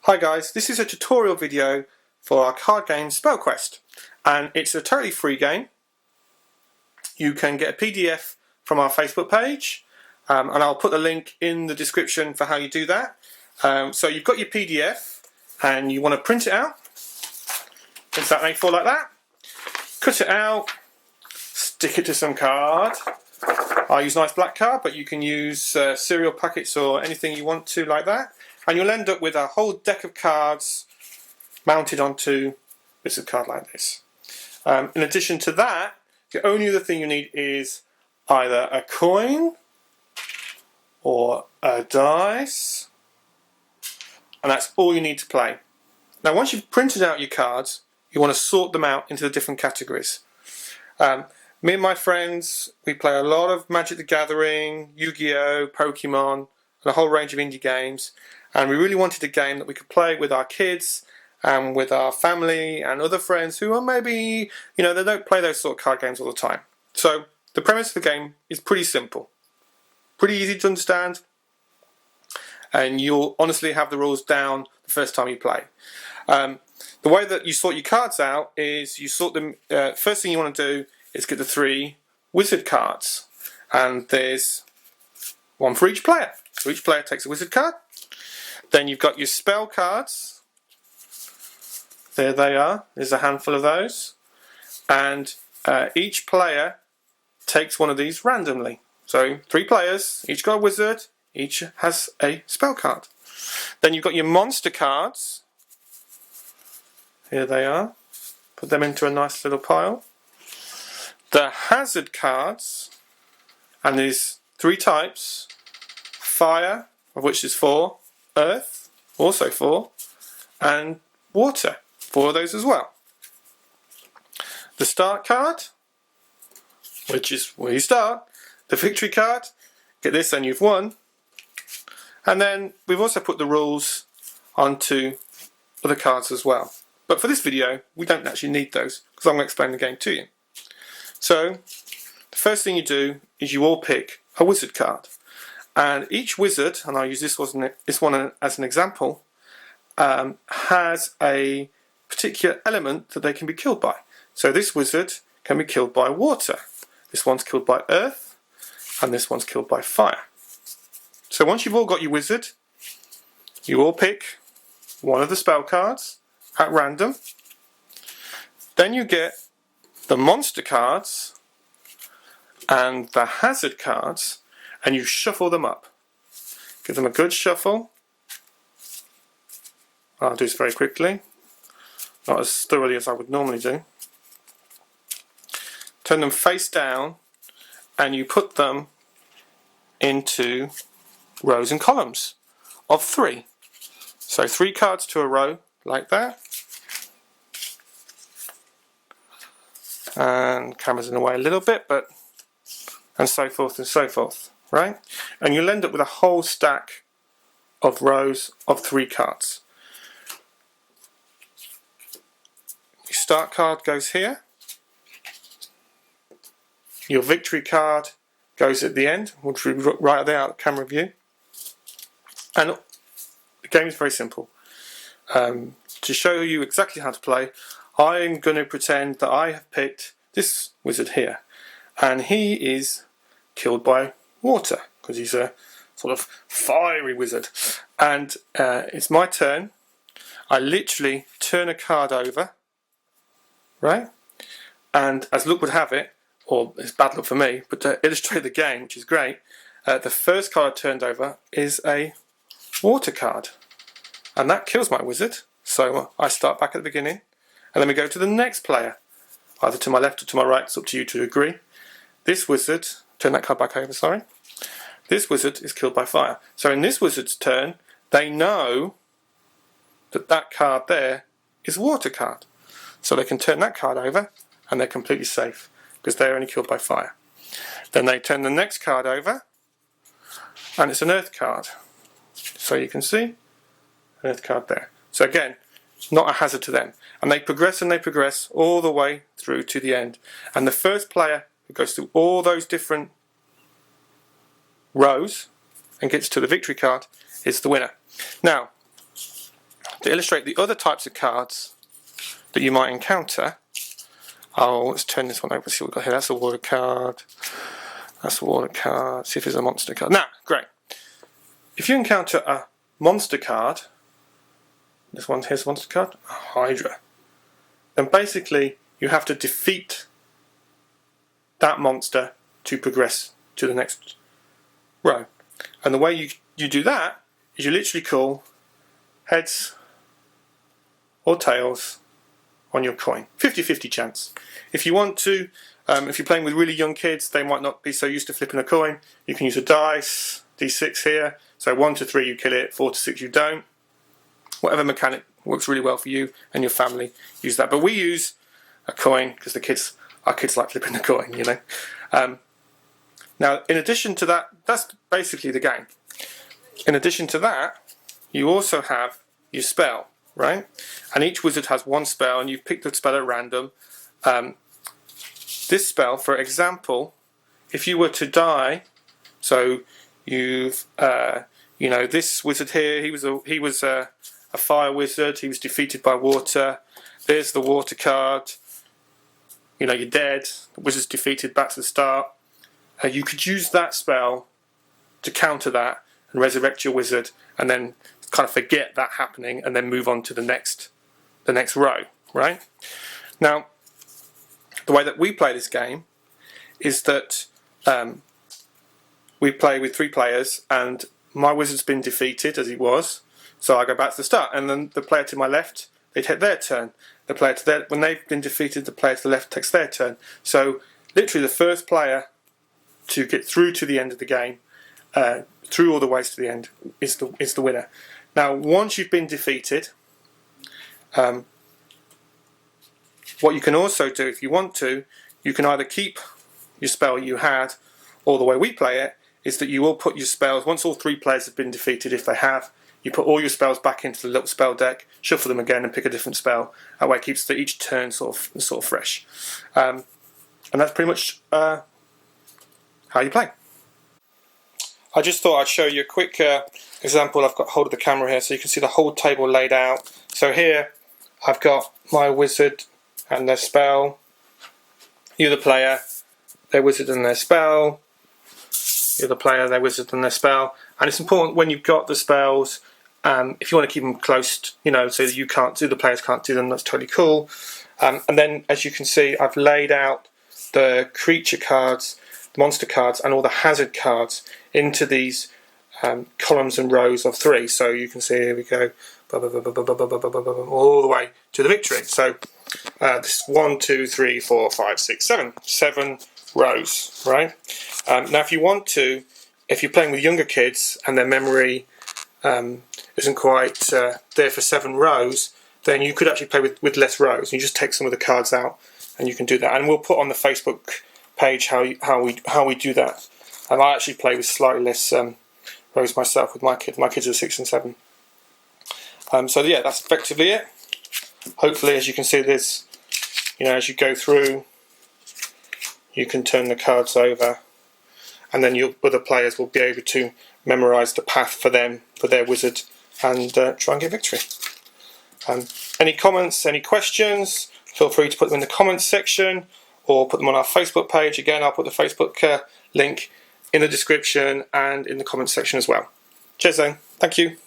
Hi guys, this is a tutorial video for our card game Spellquest, and it's a totally free game. You can get a PDF from our Facebook page, and I'll put the link in the description for how you do that. So you've got your PDF and you want to print it out. Print that A4 like that. Cut it out, stick it to some card. I use nice black card, but you can use cereal packets or anything you want to like that. And you'll end up with a whole deck of cards mounted onto bits of card like this. In addition to that, the only other thing you need is either a coin or a dice, and that's all you need to play. Now once you've printed out your cards, you want to sort them out into the different categories. Me and my friends, we play a lot of Magic the Gathering, Yu-Gi-Oh, Pokemon, and a whole range of indie games. And we really wanted a game that we could play with our kids and with our family and other friends who are maybe, they don't play those sort of card games all the time. So the premise of the game is pretty simple, pretty easy to understand, and you'll honestly have the rules down the first time you play. The way that you sort your cards out is you sort them, first thing you want to do is get the 3 wizard cards, and there's one for each player. So each player takes a wizard card. Then you've got your spell cards. There they are. There's a handful of those. And each player takes one of these randomly. So 3 players, each got a wizard, each has a spell card. Then you've got your monster cards. Here they are. Put them into a nice little pile. The hazard cards, and there's 3 types. Fire, of which is 4. Earth, also 4, and water, 4 of those as well. The start card, which is where you start. The victory card, get this and you've won. And then we've also put the rules onto other cards as well. But for this video, we don't actually need those because I'm going to explain the game to you. So, the first thing you do is you all pick a wizard card. And each wizard, and I'll use this one as an example, has a particular element that they can be killed by. So this wizard can be killed by water, this one's killed by earth, and this one's killed by fire. So once you've all got your wizard, you all pick one of the spell cards at random. Then you get the monster cards and the hazard cards, and you shuffle them up. Give them a good shuffle. I'll do this very quickly, not as thoroughly as I would normally do. Turn them face down and you put them into rows and columns of 3. So 3 cards to a row like that. And camera's in the way a little bit, and so forth and so forth. Right? And you'll end up with a whole stack of rows of 3 cards. Your start card goes here. Your victory card goes at the end, which will be right there out of camera view. And the game is very simple. To show you exactly how to play, I'm going to pretend that I have picked this wizard here. And he is killed by water, because he's a sort of fiery wizard. And it's my turn. I literally turn a card over, right? And as luck would have it, or it's bad luck for me, but to illustrate the game, which is great, the first card I turned over is a water card. And that kills my wizard. So I start back at the beginning, and then we go to the next player, either to my left or to my right. It's up to you to agree. This wizard, turn that card back over, sorry. This wizard is killed by fire. So in this wizard's turn, they know that that card there is a water card. So they can turn that card over and they're completely safe because they're only killed by fire. Then they turn the next card over and it's an earth card. So you can see an earth card there. So again, not a hazard to them. And they progress all the way through to the end. And the first player who goes through all those different rows and gets to the victory card is the winner. Now, to illustrate the other types of cards that you might encounter, let's turn this one over, see what we've got here. That's a water card. That's a water card. See if there's a monster card. Now, great. If you encounter a monster card, here's a monster card, a Hydra. Then basically you have to defeat that monster to progress to the next row. And the way you do that is you literally call heads or tails on your coin. 50-50 chance. If you want to, if you're playing with really young kids, they might not be so used to flipping a coin. You can use a dice, D6 here. So 1 to 3 you kill it, 4 to 6 you don't. Whatever mechanic works really well for you and your family, use that. But we use a coin because our kids like flipping the coin, you know. Now, in addition to that, that's basically the game. In addition to that, you also have your spell, right? And each wizard has one spell, and you've picked the spell at random. This spell, for example, if you were to die, so you've, you know, this wizard here, he was a fire wizard. He was defeated by water. There's the water card. You know, you're dead. The wizard's defeated. Back to the start. You could use that spell to counter that and resurrect your wizard, and then kind of forget that happening, and then move on to the next row, right? Now, the way that we play this game is that we play with 3 players, and my wizard's been defeated as he was, so I go back to the start, and then the player to my left, they take their turn. The player to when they've been defeated, the player to the left takes their turn. So literally the first player to get through to the end of the game, through all the ways to the end, is the winner. Now, once you've been defeated, what you can also do, if you want to, you can either keep your spell you had, or the way we play it is that you will put your spells, once all 3 players have been defeated, if they have, you put all your spells back into the little spell deck, shuffle them again and pick a different spell. That way it keeps each turn sort of fresh. And that's pretty much how you play. I just thought I'd show you a quick example. I've got hold of the camera here so you can see the whole table laid out. So here I've got my wizard and their spell. You're the player, their wizard and their spell. You're the player, their wizard and their spell. And it's important when you've got the spells, if you want to keep them close, you know, so that you can't do, the players can't do them, that's totally cool. And then, as you can see, I've laid out the creature cards, the monster cards, and all the hazard cards into these columns and rows of 3. So you can see, here we go, all the way to the victory. So this 1, 2, 3, 4, 5, 6, 7 rows, right? Now, if you want to, if you're playing with younger kids and their memory isn't quite there for 7 rows, then you could actually play with less rows. You just take some of the cards out, and you can do that. And we'll put on the Facebook page how we do that. And I actually play with slightly less rows myself with my kids. My kids are 6 and 7. So yeah, that's effectively it. Hopefully, as you can see, this, you know, as you go through, you can turn the cards over, and then your other players will be able to memorise the path for them, for their wizard, and try and get victory. Any comments, any questions, feel free to put them in the comments section, or put them on our Facebook page. Again, I'll put the Facebook link in the description and in the comments section as well. Cheers then. Thank you.